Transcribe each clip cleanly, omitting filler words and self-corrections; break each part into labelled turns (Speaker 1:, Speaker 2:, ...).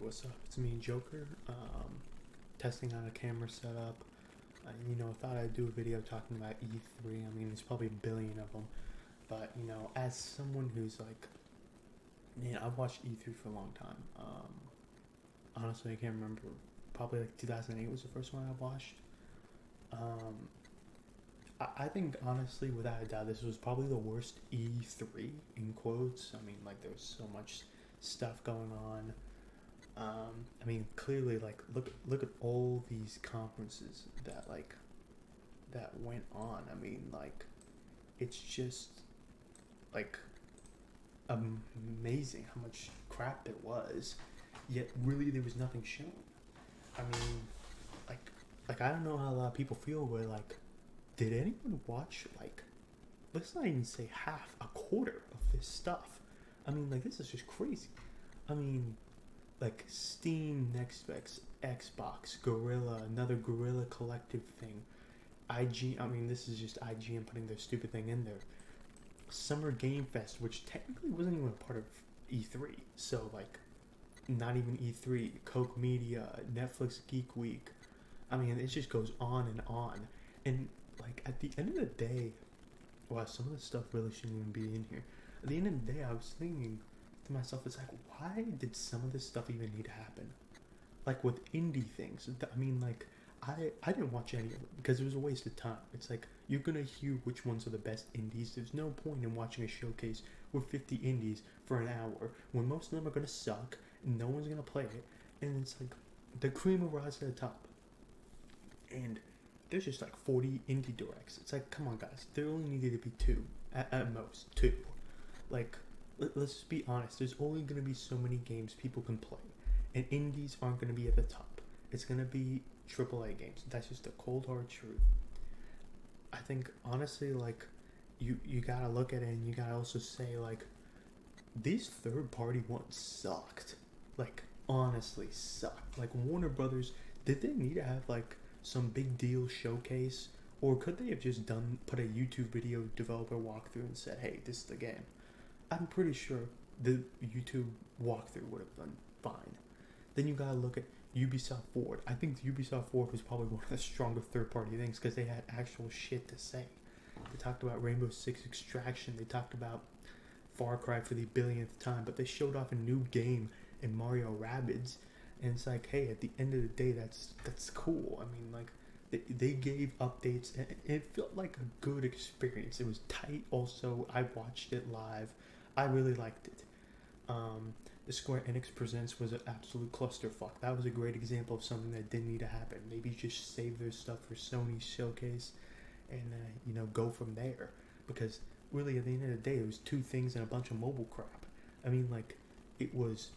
Speaker 1: what's up? It's me, Joker. Testing out a camera setup. Thought I'd do a video talking about E3. I mean, there's probably a billion of them. But, as someone who's like, man, I've watched E3 for a long time. Honestly, I can't remember. Probably like 2008 was the first one I watched. Um, I think, honestly, without a doubt, this was probably the worst E3 in quotes. I mean, like, there was so much stuff going on. I mean, clearly, like, look at all these conferences that went on. I mean, like, it's just like amazing how much crap there was, yet really there was nothing shown. I mean, like, I don't know how a lot of people feel where like, did anyone watch like, let's not even say half, a quarter of this stuff? I mean, like, this is just crazy. I mean, like Steam, Nextfx, Xbox, Gorilla, another Gorilla Collective thing. I mean, this is just IGN putting their stupid thing in there. Summer Game Fest, which technically wasn't even a part of E3. So, like, not even E3. Coke Media, Netflix Geek Week. I mean, it just goes on and on. And, like, at the end of the day, wow, some of this stuff really shouldn't even be in here. At the end of the day, I was thinking to myself, it's like, why did some of this stuff even need to happen? Like with indie things, I mean, like, I didn't watch any of it because it was a waste of time. It's like, you're gonna hear which ones are the best indies. There's no point in watching a showcase with 50 indies for an hour when most of them are gonna suck and no one's gonna play it. And it's like, the cream will rise to the top. And there's just like 40 indie directs. It's like, come on, guys. There only needed to be two, at most two. Like, let's just be honest. There's only gonna be so many games people can play, and indies aren't gonna be at the top. It's gonna be AAA games. That's just the cold hard truth. I think honestly, like, you gotta look at it and you gotta also say like, these third party ones sucked. Like, honestly sucked. Like, Warner Brothers, did they need to have like some big deal showcase, or could they have just put a YouTube video developer walkthrough and said, hey, this is the game? I'm pretty sure the YouTube walkthrough would have been fine. Then you gotta look at Ubisoft Forward. I think Ubisoft Forward was probably one of the stronger third-party things because they had actual shit to say. They talked about Rainbow Six Extraction. They talked about Far Cry for the billionth time, but they showed off a new game in Mario Rabbids, and it's like, hey, at the end of the day, that's cool. I mean, like, they gave updates, and it felt like a good experience. It was tight. Also, I watched it live. I really liked it. The Square Enix Presents was an absolute clusterfuck. That was a great example of something that didn't need to happen. Maybe just save their stuff for Sony's showcase and, go from there. Because really, at the end of the day, it was two things and a bunch of mobile crap. I mean, like, it was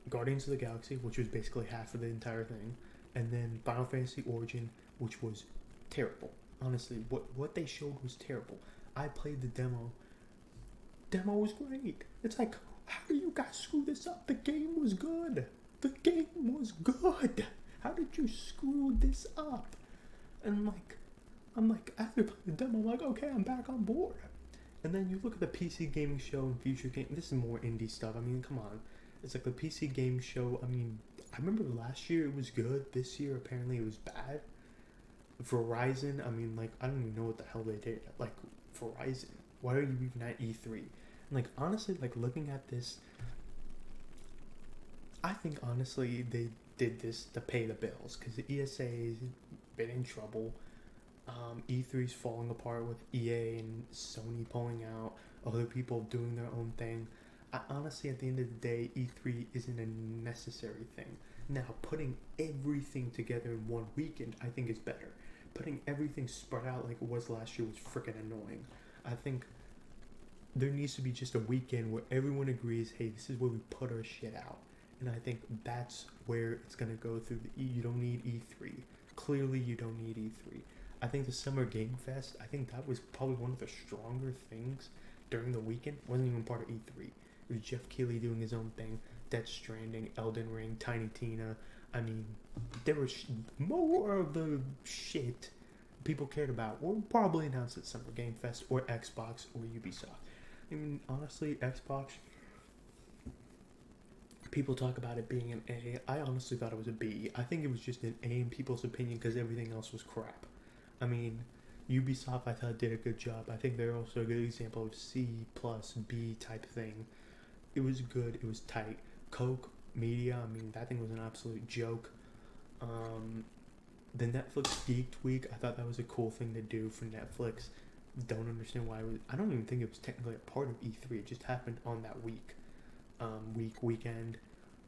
Speaker 1: Guardians of the Galaxy, which was basically half of the entire thing, and then Final Fantasy Origin, which was terrible. Honestly, what they showed was terrible. I played the demo. Demo was great. It's like, how do you guys screw this up? The game was good. The game was good. How did you screw this up? And I'm like, after playing the demo, I'm like, okay, I'm back on board. And then you look at the PC gaming show and future game. This is more indie stuff. I mean, come on. It's like the PC game show. I mean, I remember last year it was good. This year apparently it was bad. Verizon. I mean, like, I don't even know what the hell they did. Like, Verizon. Why are you even at E3? Like, honestly, like, looking at this, I think honestly they did this to pay the bills because the ESA's been in trouble. E3's falling apart with EA and Sony pulling out, other people doing their own thing. Honestly, at the end of the day, E3 isn't a necessary thing. Now, putting everything together in one weekend, I think is better. Putting everything spread out like it was last year was freaking annoying. I think there needs to be just a weekend where everyone agrees, hey, this is where we put our shit out. And I think that's where it's going to go through. You don't need E3. Clearly, you don't need E3. I think the Summer Game Fest, I think that was probably one of the stronger things during the weekend. It wasn't even part of E3. It was Jeff Keighley doing his own thing. Death Stranding, Elden Ring, Tiny Tina. I mean, there was more of the shit people cared about were probably announced at Summer Game Fest or Xbox or Ubisoft. I mean, honestly, Xbox, People talk about it being an A. I honestly thought it was a B. I think it was just an A in people's opinion because everything else was crap. I mean, Ubisoft I thought did a good job. I think they're also a good example of C plus B type thing. It was good. It was tight. Coke Media. I mean, that thing was an absolute joke. The Netflix Geeked Week. I thought that was a cool thing to do for Netflix. Don't understand why it was. I don't even think it was technically a part of E3. It just happened on that week. Weekend.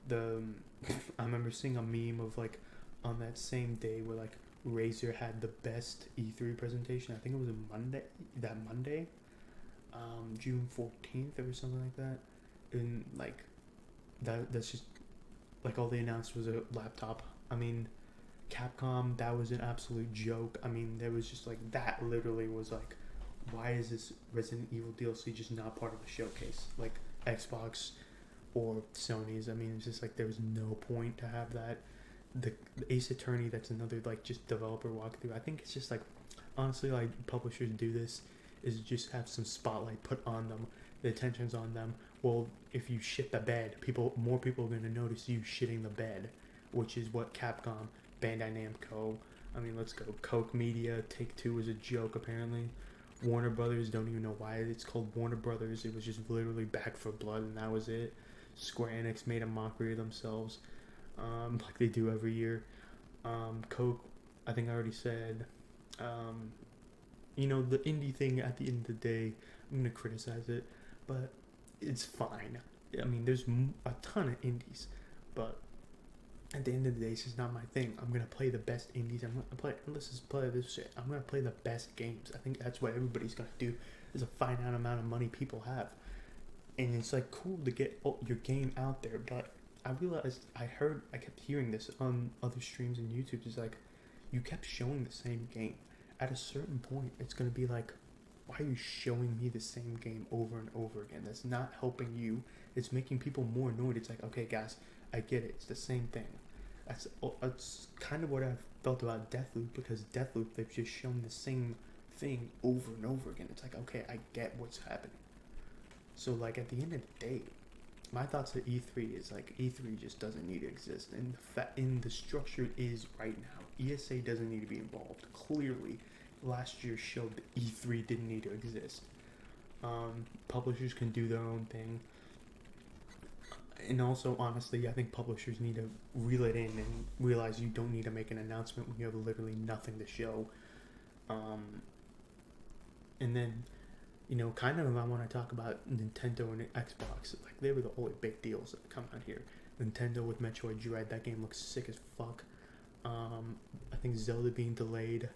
Speaker 1: I remember seeing a meme of like on that same day where like Razer had the best E3 presentation. I think it was a Monday. That Monday, June 14th or something like that. And like that's just like all they announced was a laptop. I mean, Capcom, that was an absolute joke. I mean, there was just like that literally was like, why is this Resident Evil DLC just not part of the showcase? Like Xbox or Sony's. I mean, it's just like there was no point to have that. The Ace Attorney, that's another like just developer walkthrough. I think it's just like honestly like publishers do this is just have some spotlight put on them. The attention's on them. Well, if you shit the bed, more people are going to notice you shitting the bed, which is what Capcom, Bandai Namco, I mean, let's go. Coke Media, Take-Two was a joke apparently. Warner Brothers, don't even know why it's called Warner Brothers. It was just literally Back for Blood and that was it. Square Enix made a mockery of themselves, like they do every year. Coke, I think I already said. The indie thing at the end of the day, I'm going to criticize it, but it's fine. I mean, there's a ton of indies, but at the end of the day, it's just not my thing. I'm going to play the best indies. I'm going to play, let's just play this shit. I'm going to play the best games. I think that's what everybody's going to do. There's a finite amount of money people have. And it's like cool to get your game out there, but I realized I kept hearing this on other streams and YouTube. It's like, you kept showing the same game. At a certain point, it's going to be like, why are you showing me the same game over and over again? That's not helping you. It's making people more annoyed. It's like, okay, guys, I get it. It's the same thing. That's kind of what I've felt about Deathloop, because Deathloop, they've just shown the same thing over and over again. It's like, okay, I get what's happening. So, like, at the end of the day, my thoughts at E3 is, like, E3 just doesn't need to exist. And the structure is right now. ESA doesn't need to be involved. Clearly, last year showed that E3 didn't need to exist. Publishers can do their own thing. And also, honestly, I think publishers need to reel it in and realize you don't need to make an announcement when you have literally nothing to show. And then, kind of I want to talk about Nintendo and Xbox. Like, they were the only big deals that come out here. Nintendo with Metroid Dread, that game looks sick as fuck. I think Zelda being delayed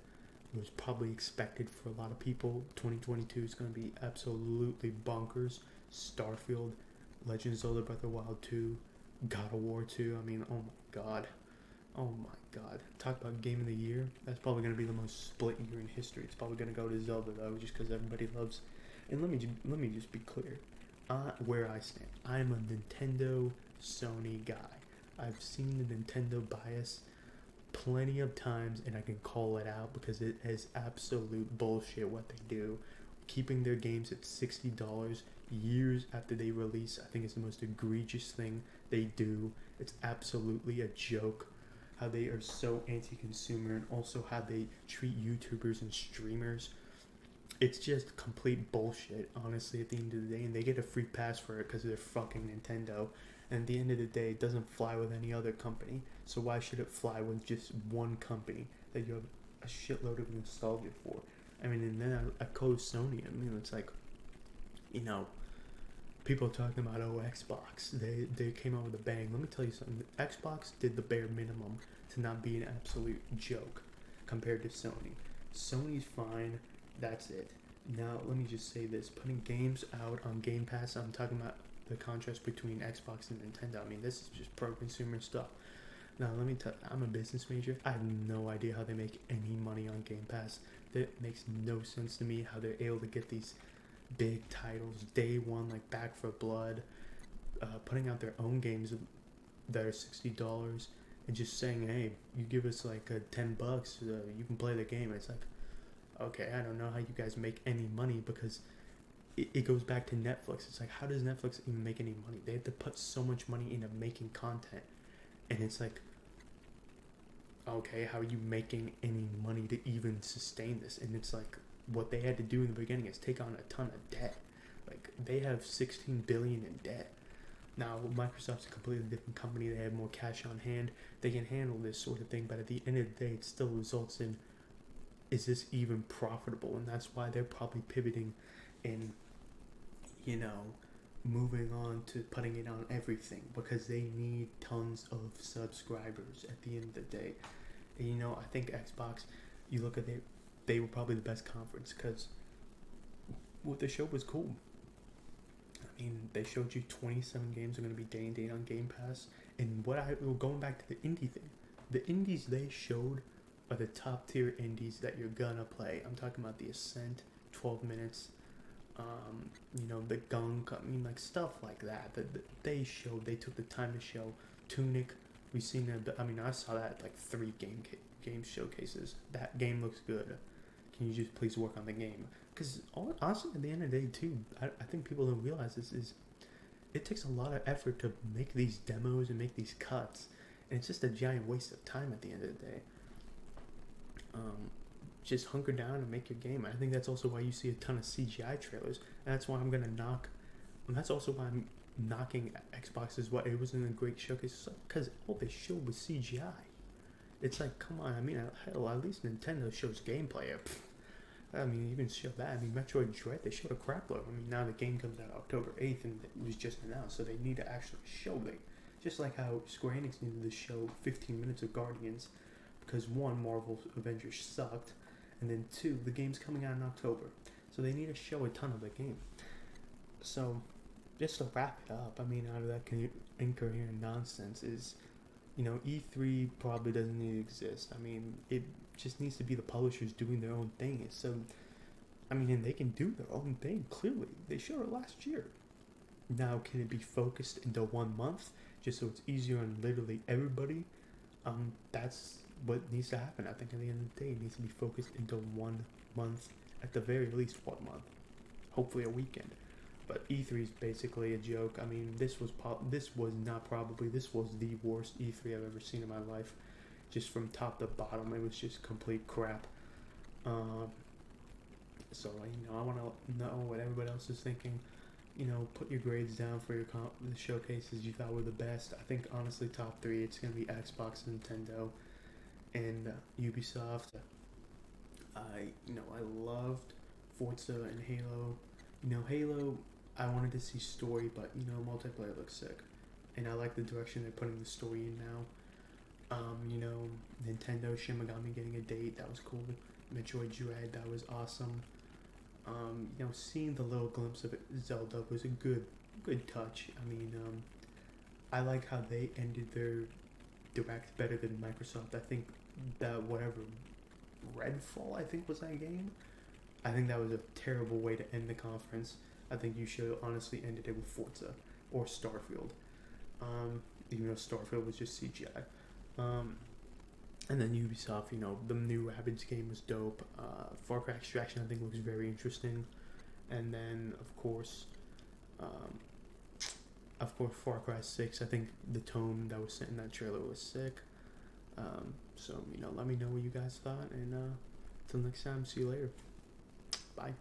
Speaker 1: was probably expected for a lot of people. 2022 is going to be absolutely bonkers. Starfield, Legend of Zelda Breath of the Wild 2, God of War 2. I mean, oh my god. Talk about Game of the Year. That's probably going to be the most split year in history. It's probably going to go to Zelda, though, just because everybody loves. And let me just be clear. Where I stand. I'm a Nintendo Sony guy. I've seen the Nintendo bias plenty of times, and I can call it out because it is absolute bullshit what they do. Keeping their games at $60 years after they release, I think is the most egregious thing they do. It's absolutely a joke how they are so anti-consumer, and also how they treat YouTubers and streamers. It's just complete bullshit, honestly, at the end of the day. And they get a free pass for it because they're fucking Nintendo. And at the end of the day, it doesn't fly with any other company. So why should it fly with just one company that you have a shitload of nostalgia for? I mean, and then I code Sony. I mean, it's like, people talking about, Xbox. They came out with a bang. Let me tell you something. Xbox did the bare minimum to not be an absolute joke compared to Sony. Sony's fine. That's it. Now, let me just say this. Putting games out on Game Pass, I'm talking about the contrast between Xbox and Nintendo. I mean, this is just pro-consumer stuff. Now, let me tell you, I'm a business major. I have no idea how they make any money on Game Pass. That makes no sense to me how they're able to get these big titles day one, like Back for Blood, putting out their own games that are $60 and just saying, hey, you give us like $10, you can play the game. It's like, okay, I don't know how you guys make any money, because it goes back to Netflix. It's like, how does Netflix even make any money? They have to put so much money into making content, and it's like, okay, how are you making any money to even sustain this? And it's like, what they had to do in the beginning is take on a ton of debt. Like, they have 16 billion in debt. Now, Microsoft's a completely different company. They have more cash on hand. They can handle this sort of thing. But at the end of the day, it still results in, is this even profitable? And that's why they're probably pivoting and, you know, moving on to putting it on everything, because they need tons of subscribers at the end of the day. And, you know, I think Xbox, you look at it, they were probably the best conference, because what the show was cool. I mean, they showed you 27 games are going to be day and date on Game Pass. And going back to the indie thing, the indies they showed are the top tier indies that you're gonna play. I'm talking about the Ascent, 12 minutes, you know, the Gunk, I mean, like, stuff like that. They took the time to show. Tunic, we've seen that. I mean, I saw that at like 3 game showcases. That game looks good. Can you just please work on the game? Because honestly, at the end of the day, too, I think people don't realize this is, it takes a lot of effort to make these demos and make these cuts, and it's just a giant waste of time at the end of the day. Just hunker down and make your game. I think that's also why you see a ton of CGI trailers, and that's why I'm gonna knock. And that's also why I'm knocking Xbox as well. It wasn't a great showcase because all they showed was CGI. It's like, come on. I mean, hell, at least Nintendo shows gameplay. I mean, you can show that. I mean, Metroid Dread, they showed a crap load. I mean, now the game comes out October 8th, and it was just announced, so they need to actually show it. Just like how Square Enix needed to show 15 minutes of Guardians, because 1, Marvel Avengers sucked, and then 2, the game's coming out in October. So they need to show a ton of the game. So, just to wrap it up, I mean, out of that incoherent nonsense is, you know, E3 probably doesn't need to exist. I mean, it just needs to be the publishers doing their own thing. It's so, I mean, and they can do their own thing, clearly. They showed it last year. Now, can it be focused into 1 month, just so it's easier on literally everybody? That's what needs to happen. I think at the end of the day, it needs to be focused into 1 month, at the very least 1 month. Hopefully a weekend. But E3 is basically a joke. I mean, this was the worst E3 I've ever seen in my life. Just from top to bottom, it was just complete crap. So, you know, I want to know what everybody else is thinking. You know, put your grades down for your the showcases you thought were the best. I think, honestly, top 3, it's going to be Xbox, Nintendo, and Ubisoft. I loved Forza and Halo. You know, Halo, I wanted to see story, but, you know, multiplayer looks sick. And I like the direction they're putting the story in now. You know, Nintendo, Shin Megami getting a date, that was cool. Metroid Dread, that was awesome. You know, seeing the little glimpse of it, Zelda, was a good touch. I mean, I like how they ended their direct better than Microsoft. I think that Redfall, I think, was that game. I think that was a terrible way to end the conference. I think you should have honestly ended it with Forza or Starfield. Even though Starfield was just CGI. And then Ubisoft, you know, the new Rabbids game was dope. Far Cry Extraction, I think, looks very interesting. And then, of course, Far Cry 6, I think the tone that was set in that trailer was sick. So, you know, let me know what you guys thought. And until next time, see you later. Bye.